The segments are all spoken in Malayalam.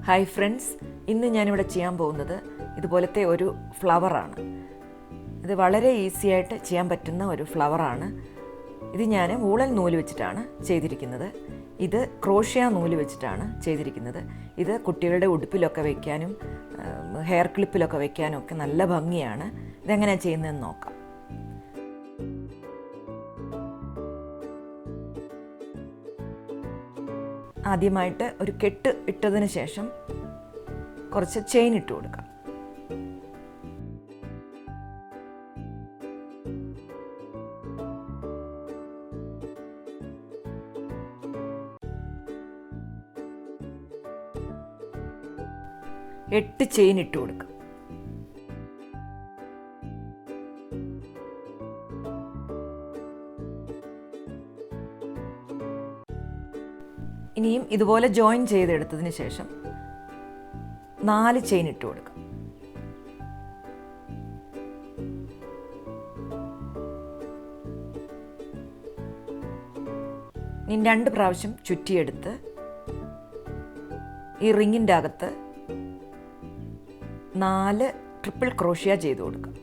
ഹായ് ഫ്രണ്ട്സ്, ഇന്ന് ഞാനിവിടെ ചെയ്യാൻ പോകുന്നത് ഇതുപോലത്തെ ഒരു ഫ്ലവറാണ്. ഇത് വളരെ ഈസി ആയിട്ട് ചെയ്യാൻ പറ്റുന്ന ഒരു ഫ്ലവറാണ്. ഇത് ഞാൻ വൂളൻ നൂല് വെച്ചിട്ടാണ് ചെയ്തിരിക്കുന്നത്. ഇത് ക്രോഷ്യ നൂല് വെച്ചിട്ടാണ് ചെയ്തിരിക്കുന്നത്. ഇത് കുട്ടികളുടെ ഉടുപ്പിലൊക്കെ വയ്ക്കാനും ഹെയർ ക്ലിപ്പിലൊക്കെ വയ്ക്കാനും ഒക്കെ നല്ല ഭംഗിയാണ്. ഇതെങ്ങനെയാണ് ചെയ്യുന്നതെന്ന് നോക്കാം. ആദ്യമായിട്ട് ഒരു കെട്ട് ഇട്ടതിന് ശേഷം കുറച്ച് ചെയിൻ ഇട്ട് കൊടുക്കാം. എട്ട് ചെയിൻ ഇട്ട് കൊടുക്കാം. ഇനിയും ഇതുപോലെ ജോയിൻ ചെയ്തെടുത്തതിന് ശേഷം 4 ചെയിൻ ഇട്ട് കൊടുക്കാം. ഇനി 2 പ്രാവശ്യം ചുറ്റിയെടുത്ത് ഈ റിങ്ങിൻ്റെ അകത്ത് 4 ട്രിപ്പിൾ ക്രോഷ്യ ചെയ്ത് കൊടുക്കാം.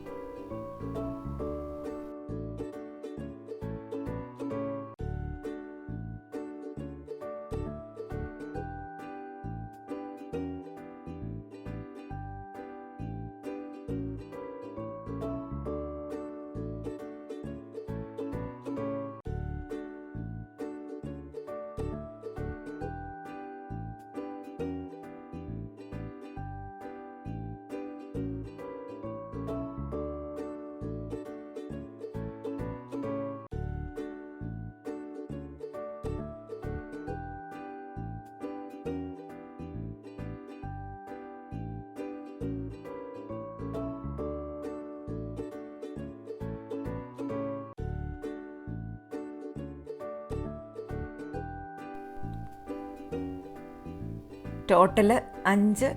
ടോട്ടൽ 5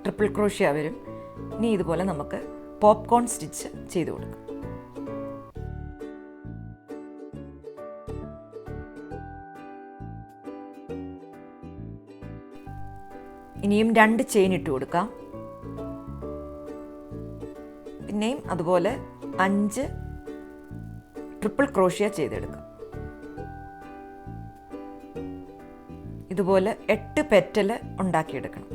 ട്രിപ്പിൾ ക്രോഷ്യ വരും. ഇനി ഇതുപോലെ നമുക്ക് പോപ്കോൺ സ്റ്റിച്ച് ചെയ്ത് കൊടുക്കാം. ഇനിയും 2 ചെയിൻ ഇട്ട് കൊടുക്കാം. പിന്നെയും അതുപോലെ 5 ട്രിപ്പിൾ ക്രോഷ്യ ചെയ്തെടുക്കാം. ഇതുപോലെ 8 പെറ്റൽ ഉണ്ടാക്കിയെടുക്കണം.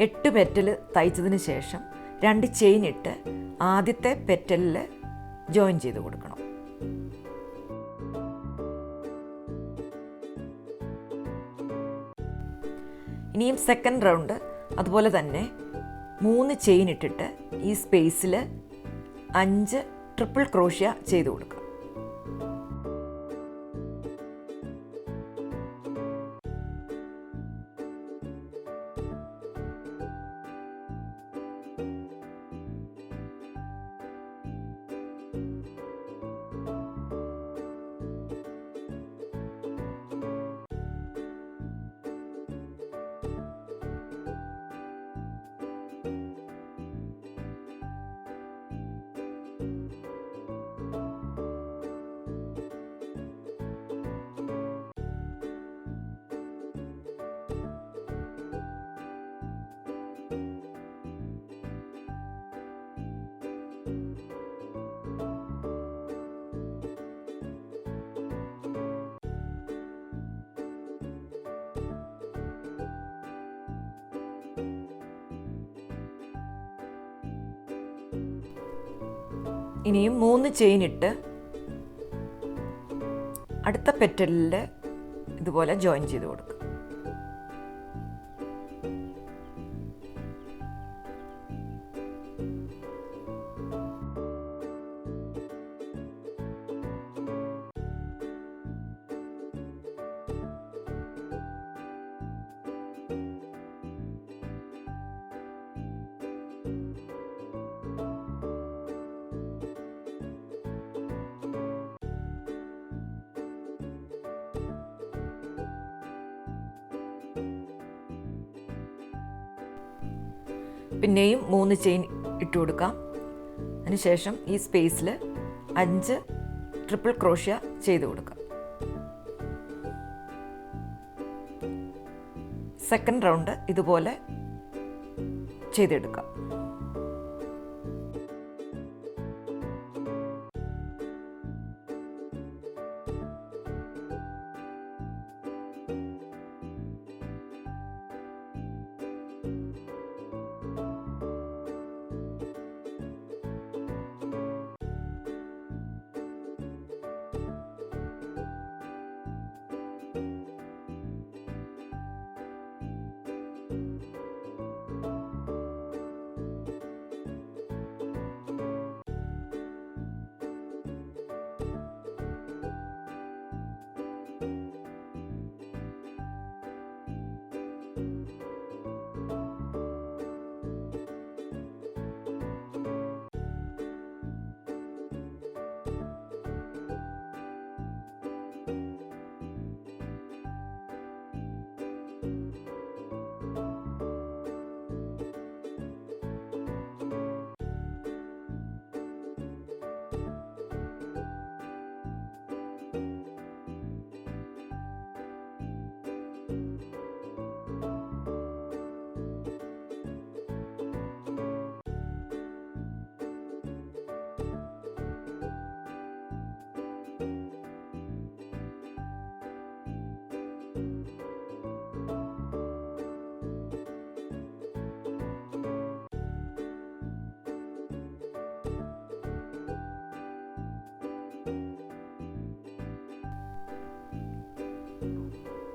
8 പെറ്റൽ തയ്ച്ചതിന് ശേഷം 2 ചെയിൻ ഇട്ട് ആദ്യത്തെ പെറ്റലിൽ ജോയിൻ ചെയ്ത് കൊടുക്കണം. ഇനിയും സെക്കൻഡ് റൗണ്ട് അതുപോലെ തന്നെ 3 ചെയിൻ ഇട്ടിട്ട് ഈ സ്പേസിൽ 5 ട്രിപ്പിൾ ക്രോഷ്യ ചെയ്ത് കൊടുക്കുക. ഇനിയും 3 ചെയിൻ ഇട്ട് അടുത്ത പെറ്റലിൽ ഇതുപോലെ ജോയിൻ ചെയ്ത് കൊടുക്കുക. പിന്നെയും 3 ചെയിൻ ഇട്ട് കൊടുക്കാം. അതിനുശേഷം ഈ സ്പേസിൽ 5 ട്രിപ്പിൾ ക്രോഷ്യ ചെയ്ത് കൊടുക്കാം. സെക്കൻഡ് റൗണ്ട് ഇതുപോലെ ചെയ്തെടുക്കാം.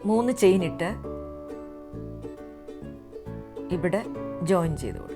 മൂന്ന് ചെയിൻ ഇട്ട് ഇവിടെ ജോയിൻ ചെയ്ത് കൊടുക്കും.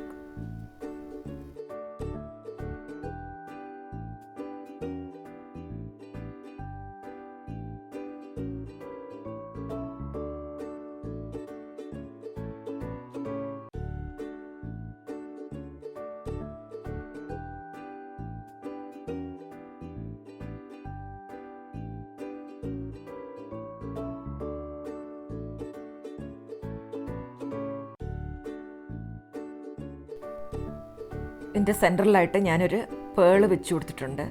ഇതിൻ്റെ സെൻറ്ററിലായിട്ട് ഞാനൊരു പേള് വെച്ച് കൊടുത്തിട്ടുണ്ട്.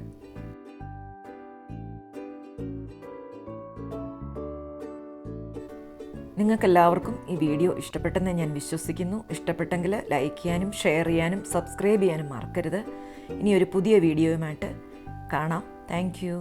നിങ്ങൾക്കെല്ലാവർക്കും ഈ വീഡിയോ ഇഷ്ടപ്പെട്ടെന്ന് ഞാൻ വിശ്വസിക്കുന്നു. ഇഷ്ടപ്പെട്ടെങ്കിൽ ലൈക്ക് ചെയ്യാനും ഷെയർ ചെയ്യാനും സബ്സ്ക്രൈബ് ചെയ്യാനും മറക്കരുത്. ഇനി ഒരു പുതിയ വീഡിയോയുമായിട്ട് കാണാം. Thank you.